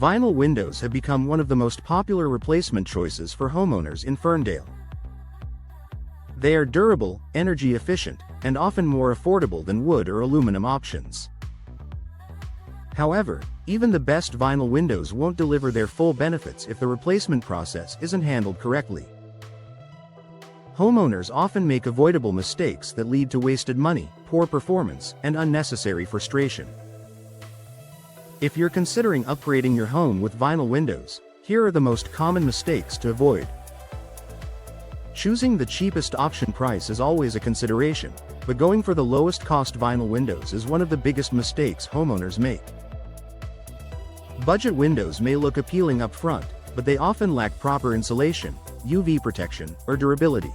Vinyl windows have become one of the most popular replacement choices for homeowners in Ferndale. They are durable, energy efficient, and often more affordable than wood or aluminum options. However, even the best vinyl windows won't deliver their full benefits if the replacement process isn't handled correctly. Homeowners often make avoidable mistakes that lead to wasted money, poor performance, and unnecessary frustration. If you're considering upgrading your home with vinyl windows, here are the most common mistakes to avoid. Choosing the cheapest option. Price is always a consideration, but going for the lowest cost vinyl windows is one of the biggest mistakes homeowners make. Budget windows may look appealing up front, but they often lack proper insulation, UV protection, or durability.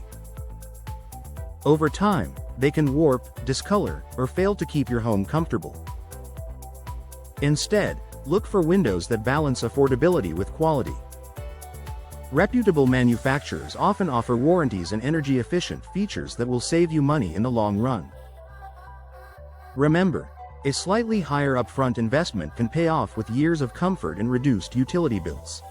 Over time, they can warp, discolor, or fail to keep your home comfortable. Instead, look for windows that balance affordability with quality. Reputable manufacturers often offer warranties and energy-efficient features that will save you money in the long run. Remember, a slightly higher upfront investment can pay off with years of comfort and reduced utility bills.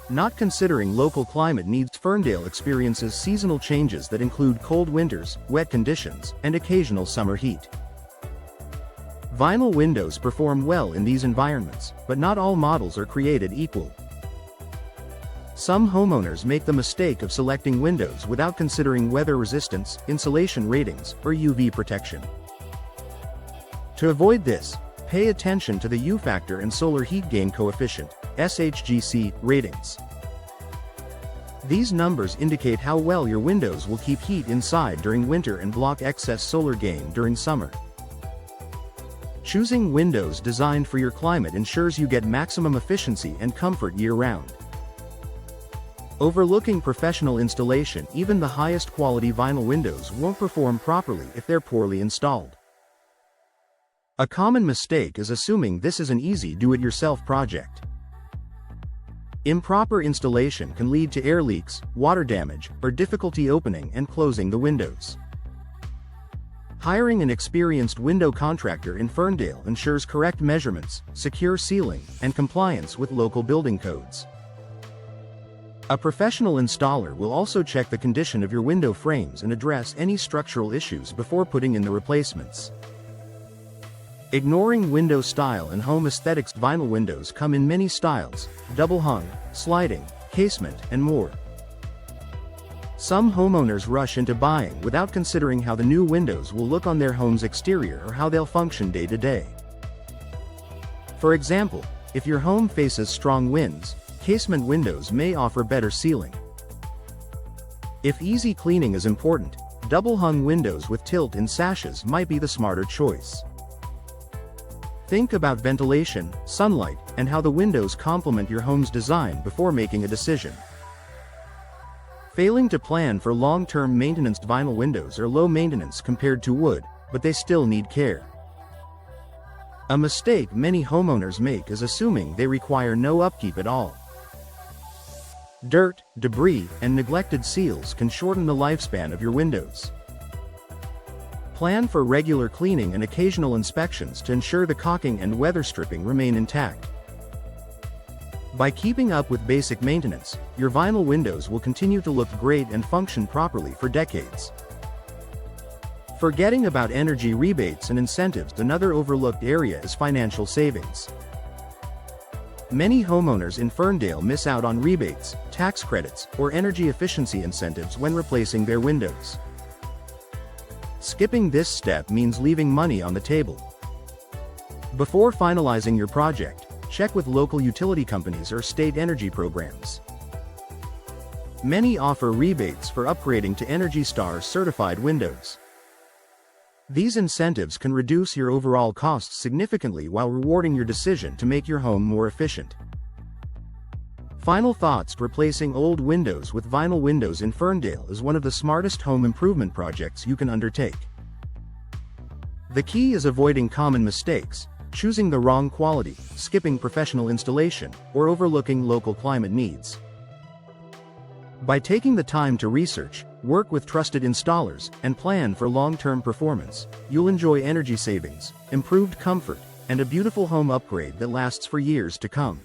Not considering local climate needs. Ferndale experiences seasonal changes that include cold winters, wet conditions, and occasional summer heat. Vinyl windows perform well in these environments, but not all models are created equal. Some homeowners make the mistake of selecting windows without considering weather resistance, insulation ratings, or UV protection. To avoid this, pay attention to the U factor and solar heat gain coefficient, SHGC, ratings. These numbers indicate how well your windows will keep heat inside during winter and block excess solar gain during summer. Choosing windows designed for your climate ensures you get maximum efficiency and comfort year-round. Overlooking professional installation. Even the highest quality vinyl windows won't perform properly if they're poorly installed. A common mistake is assuming this is an easy do-it-yourself project. Improper installation can lead to air leaks, water damage, or difficulty opening and closing the windows. Hiring an experienced window contractor in Ferndale ensures correct measurements, secure sealing, and compliance with local building codes. A professional installer will also check the condition of your window frames and address any structural issues before putting in the replacements. Ignoring window style and home aesthetics. Vinyl windows come in many styles: double hung, sliding, casement, and more. Some homeowners rush into buying without considering how the new windows will look on their home's exterior or how they'll function day to day. For example, if your home faces strong winds, casement windows may offer better sealing. If easy cleaning is important, double-hung windows with tilt-in sashes might be the smarter choice. Think about ventilation, sunlight, and how the windows complement your home's design before making a decision. Failing to plan for long-term maintenance. Vinyl windows are low maintenance compared to wood, but they still need care. A mistake many homeowners make is assuming they require no upkeep at all. Dirt, debris, and neglected seals can shorten the lifespan of your windows. Plan for regular cleaning and occasional inspections to ensure the caulking and weather stripping remain intact. By keeping up with basic maintenance, your vinyl windows will continue to look great and function properly for decades. Forgetting about energy rebates and incentives. Another overlooked area is financial savings. Many homeowners in Ferndale miss out on rebates, tax credits, or energy efficiency incentives when replacing their windows. Skipping this step means leaving money on the table. Before finalizing your project, check with local utility companies or state energy programs. Many offer rebates for upgrading to Energy Star certified windows. These incentives can reduce your overall costs significantly while rewarding your decision to make your home more efficient. Final thoughts: replacing old windows with vinyl windows in Ferndale is one of the smartest home improvement projects you can undertake. The key is avoiding common mistakes, choosing the wrong quality, skipping professional installation, or overlooking local climate needs. By taking the time to research, work with trusted installers, and plan for long-term performance, you'll enjoy energy savings, improved comfort, and a beautiful home upgrade that lasts for years to come.